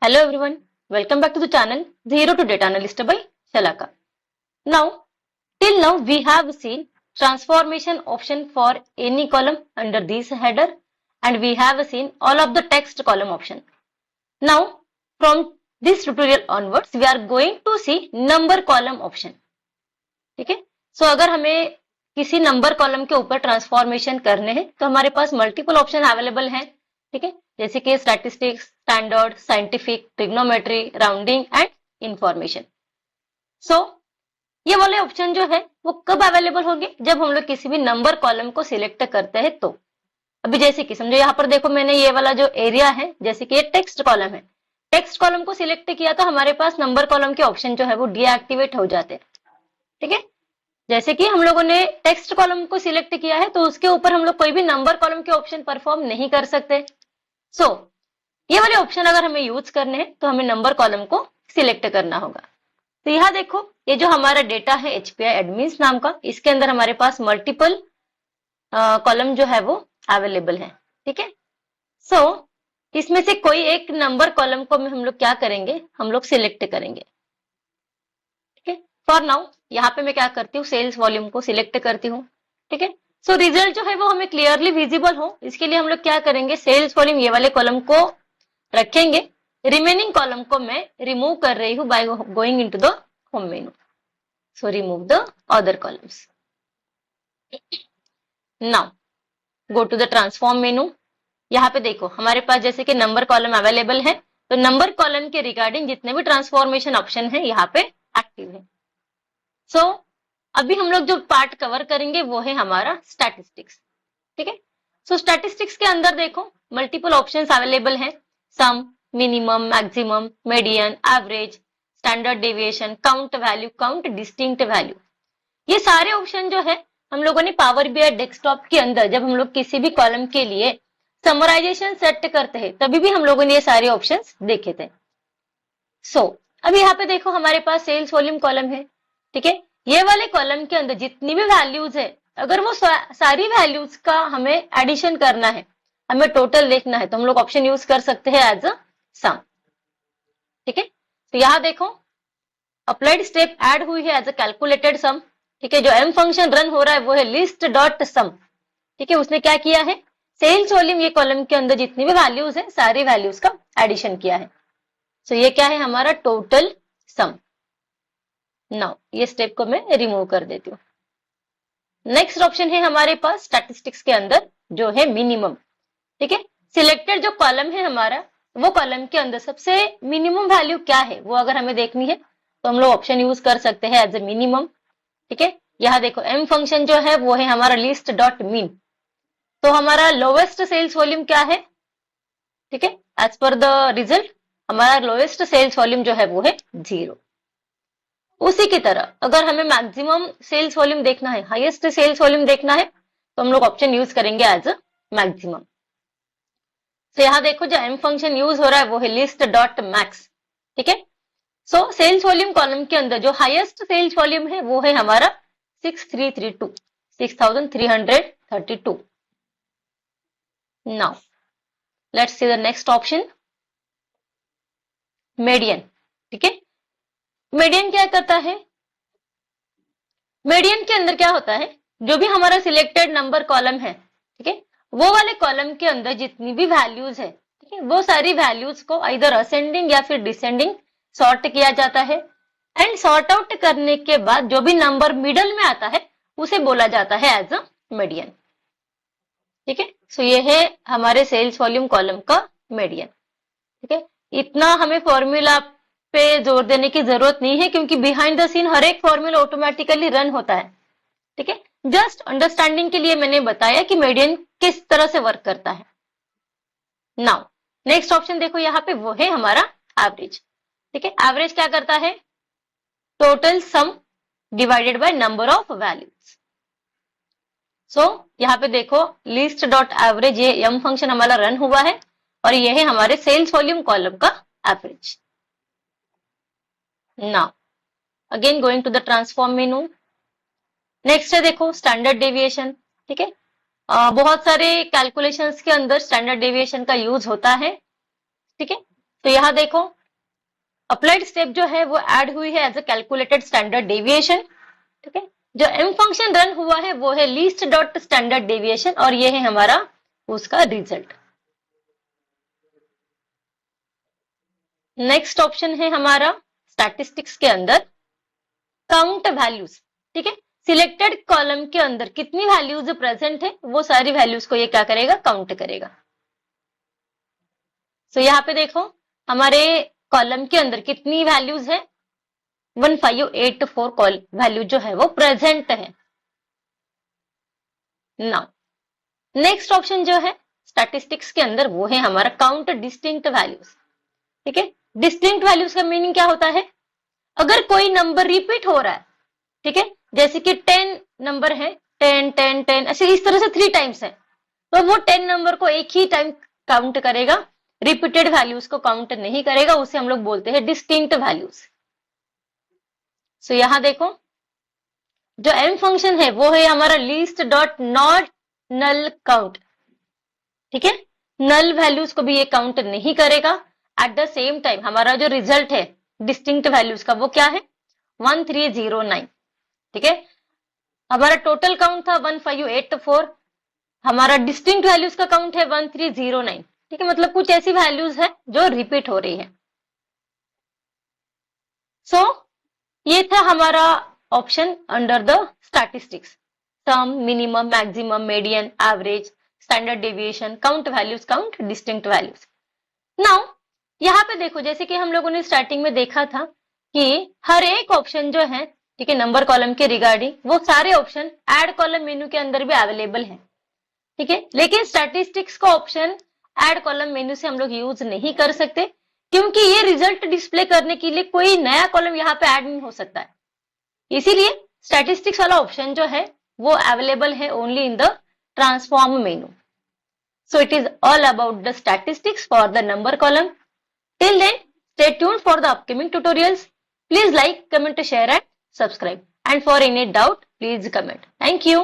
Hello everyone, welcome back to the channel Zero to Data Analyst by Shalaka. Till now we have seen transformation option for any column under this header and we have seen all of the text column option. Now from this tutorial onwards we are going to see number column option. ठीक है, सो अगर हमें किसी number column के ऊपर transformation करने हैं तो हमारे पास मल्टीपल ऑप्शन अवेलेबल हैं. ठीक है, जैसे कि statistics, standard, scientific, trigonometry, rounding and information. So ये वाले ऑप्शन जो है वो कब अवेलेबल होंगे? जब हम लोग किसी भी नंबर कॉलम को सिलेक्ट करते हैं तो. अभी जैसे कि समझो यहाँ पर देखो मैंने ये वाला जो एरिया है, जैसे कि ये टेक्स्ट कॉलम है, टेक्स्ट कॉलम को सिलेक्ट किया तो हमारे पास नंबर कॉलम के ऑप्शन जो है वो डीएक्टिवेट हो जाते हैं. ठीक है, जैसे कि हम लोगों ने टेक्स्ट कॉलम को सिलेक्ट किया है तो उसके ऊपर हम लोग कोई भी नंबर कॉलम के ऑप्शन परफॉर्म नहीं कर सकते. सो ये वाले ऑप्शन अगर हमें यूज करने हैं तो हमें नंबर कॉलम को सिलेक्ट करना होगा. तो यहाँ देखो ये जो हमारा डेटा है एचपीआई एडमिन्स नाम का, इसके अंदर हमारे पास मल्टीपल कॉलम जो है वो अवेलेबल है. ठीक है, सो इसमें से कोई एक नंबर कॉलम को हम लोग क्या करेंगे, हम लोग सिलेक्ट करेंगे. ठीक है, फॉर नाउ यहाँ पे मैं क्या करती हूँ, सेल्स वॉल्यूम को सिलेक्ट करती हूँ. ठीक है, सो रिजल्ट जो है वो हमें क्लियरली विजिबल हो इसके लिए हम लोग क्या करेंगे, सेल्स वॉल्यूम ये वाले कॉलम को रखेंगे. रिमेनिंग कॉलम को मैं रिमूव कर रही हूँ by going into the home menu. So remove the other columns. Now go to the transform menu. यहाँ पे देखो हमारे पास जैसे कि नंबर कॉलम अवेलेबल है तो नंबर कॉलम के रिगार्डिंग जितने भी ट्रांसफॉर्मेशन ऑप्शन है यहाँ पे एक्टिव है. सो अभी हम लोग जो पार्ट कवर करेंगे वो है हमारा स्टैटिस्टिक्स. ठीक है, सो स्टैटिस्टिक्स के अंदर देखो मल्टीपल ऑप्शंस अवेलेबल हैं. Sum, minimum, maximum, median, average, standard deviation, count value, count distinct value. ये सारे ऑप्शन जो है हम लोगों ने पावर बीआई डेस्कटॉप के अंदर जब हम लोग किसी भी कॉलम के लिए समराइजेशन सेट करते हैं तभी भी हम लोगों ने ये सारे ऑप्शंस देखे थे. सो अब यहाँ पे देखो हमारे पास सेल्स वॉल्यूम कॉलम है. ठीक है, ये वाले कॉलम के अंदर जितनी भी वैल्यूज है अगर वो सारी वैल्यूज का हमें एडिशन करना है, हमें टोटल देखना है तो हम लोग ऑप्शन यूज कर सकते हैं एज अ सम. ठीक है, तो यहाँ देखो अप्लाइड स्टेप ऐड हुई है एज अ कैलकुलेटेड सम. ठीक है, जो एम फंक्शन रन हो रहा है वो है लिस्ट डॉट सम. ठीक है, उसने क्या किया है, सेल्स वॉल्यूम ये कॉलम के अंदर जितनी भी वैल्यूज है सारी वैल्यूज का एडिशन किया है. सो ये क्या है हमारा टोटल सम. नाउ ये स्टेप को मैं रिमूव कर देती हूँ. नेक्स्ट ऑप्शन है हमारे पास स्टैटिस्टिक्स के अंदर जो है मिनिमम. ठीक है, सिलेक्टेड जो कॉलम है हमारा वो कॉलम के अंदर सबसे मिनिमम वैल्यू क्या है वो अगर हमें देखनी है तो हम लोग ऑप्शन यूज कर सकते हैं एज ए मिनिमम. ठीक है, यहाँ देखो एम फंक्शन जो है वो है हमारा लिस्ट डॉट मीन. तो हमारा लोवेस्ट सेल्स वॉल्यूम क्या है? ठीक है, एज पर द रिजल्ट हमारा लोवेस्ट सेल्स वॉल्यूम जो है वो है 0. उसी की तरह अगर हमें मैक्सिमम सेल्स वॉल्यूम देखना है, हाईएस्ट सेल्स वॉल्यूम देखना है तो हम लोग ऑप्शन यूज करेंगे एज अ मैक्सिमम. तो यहाँ देखो जो एम फंक्शन यूज हो रहा है वो है लिस्ट डॉट मैक्स. ठीक है, सो सेल्स वॉल्यूम कॉलम के अंदर जो हाईएस्ट सेल्स वॉल्यूम है वो है हमारा 6332. Now let's see the next option median. ठीक है, मीडियन क्या करता है, मीडियन के अंदर क्या होता है, जो भी हमारा सिलेक्टेड नंबर कॉलम है, ठीक है, वो वाले कॉलम के अंदर जितनी भी वैल्यूज है, ठीक है, वो सारी वैल्यूज को इधर असेंडिंग या फिर डिसेंडिंग सॉर्ट किया जाता है. एंड सॉर्ट आउट करने के बाद जो भी नंबर मिडल में आता है उसे बोला जाता है एज अ मीडियन. ठीक है, सो ये है हमारे सेल्स वॉल्यूम कॉलम का मीडियन. ठीक है, इतना हमें फॉर्मूला पे जोर देने की जरूरत नहीं है क्योंकि बिहाइंड द सीन हर एक फॉर्मूला ऑटोमेटिकली रन होता है. ठीक है, जस्ट अंडरस्टैंडिंग के लिए मैंने बताया कि मीडियन किस तरह से वर्क करता है. नाउ नेक्स्ट ऑप्शन देखो यहाँ पे वो है हमारा एवरेज. ठीक है, एवरेज क्या करता है, total sum divided by number of values. So यहाँ पे देखो लिस्ट डॉट एवरेज ये एम फंक्शन हमारा रन हुआ है और ये है हमारे सेल्स वॉल्यूम कॉलम का average. Now again going to the transform menu. Next है देखो स्टैंडर्ड डेविएशन. ठीक है, बहुत सारे कैलकुलेशंस के अंदर स्टैंडर्ड डेविएशन का यूज होता है. ठीक है, तो यहां देखो अप्लाइड स्टेप जो है वो ऐड हुई है as a calculated standard deviation. ठीक है, जो एम फंक्शन रन हुआ है वो है लीस्ट डॉट स्टैंडर्ड डेविएशन और ये है हमारा उसका रिजल्ट। नेक्स्ट ऑप्शन है हमारा स्टैटिस्टिक्स के अंदर काउंट वैल्यूज। ठीक है, सिलेक्टेड कॉलम के अंदर कितनी वैल्यूज प्रेजेंट है वो सारी वैल्यूज को ये क्या करेगा, काउंट करेगा। सो यहाँ पे देखो हमारे कॉलम के अंदर कितनी वैल्यूज है, 1584 वैल्यू जो है वो प्रेजेंट है। नाउ नेक्स्ट ऑप्शन जो है स्टैटिस्टिक्स के अंदर वो है हमारा काउंट डिस्टिंक्ट वैल्यूज। ठीक है, डिस्टिंक्ट वैल्यूज का मीनिंग क्या होता है, अगर कोई नंबर रिपीट हो रहा है, ठीक है, जैसे कि 10 नंबर है, 10 10 10 ऐसे इस तरह से 3 टाइम्स है, तो वो 10 नंबर को एक ही टाइम काउंट करेगा, रिपीटेड वैल्यूज को काउंट नहीं करेगा, उसे हम लोग बोलते हैं डिस्टिंक्ट वैल्यूज। सो यहां देखो जो एम फंक्शन है वो है हमारा list dot not null count. ठीक है, नल वैल्यूज को भी ये काउंट नहीं करेगा। एट द सेम टाइम हमारा जो रिजल्ट है डिस्टिंक्ट वैल्यूज का वो क्या है, 1309। ठीक है, हमारा टोटल काउंट था 1584, हमारा डिस्टिंक्ट वैल्यूज का काउंट है 1309। ठीक है, मतलब कुछ ऐसी वैल्यूज है जो रिपीट हो रही है। सो ये था हमारा option under the statistics, sum, minimum, maximum, median, average, standard deviation, count values, count distinct values. Now यहाँ पे देखो जैसे कि हम लोगों ने स्टार्टिंग में देखा था कि हर एक ऑप्शन जो है, ठीक है, नंबर कॉलम के रिगार्डिंग वो सारे ऑप्शन ऐड कॉलम मेनू के अंदर भी अवेलेबल है। ठीक है, लेकिन स्टैटिस्टिक्स का ऑप्शन ऐड कॉलम मेनू से हम लोग यूज नहीं कर सकते क्योंकि ये रिजल्ट डिस्प्ले करने के लिए कोई नया कॉलम यहाँ पे ऐड नहीं हो सकता है। इसीलिए स्टैटिस्टिक्स वाला ऑप्शन जो है वो अवेलेबल है only in the transform menu. So it is all about the statistics for the number column. Till then, stay tuned for the upcoming tutorials. Please like, comment, share and subscribe. And for any doubt, please comment. Thank you.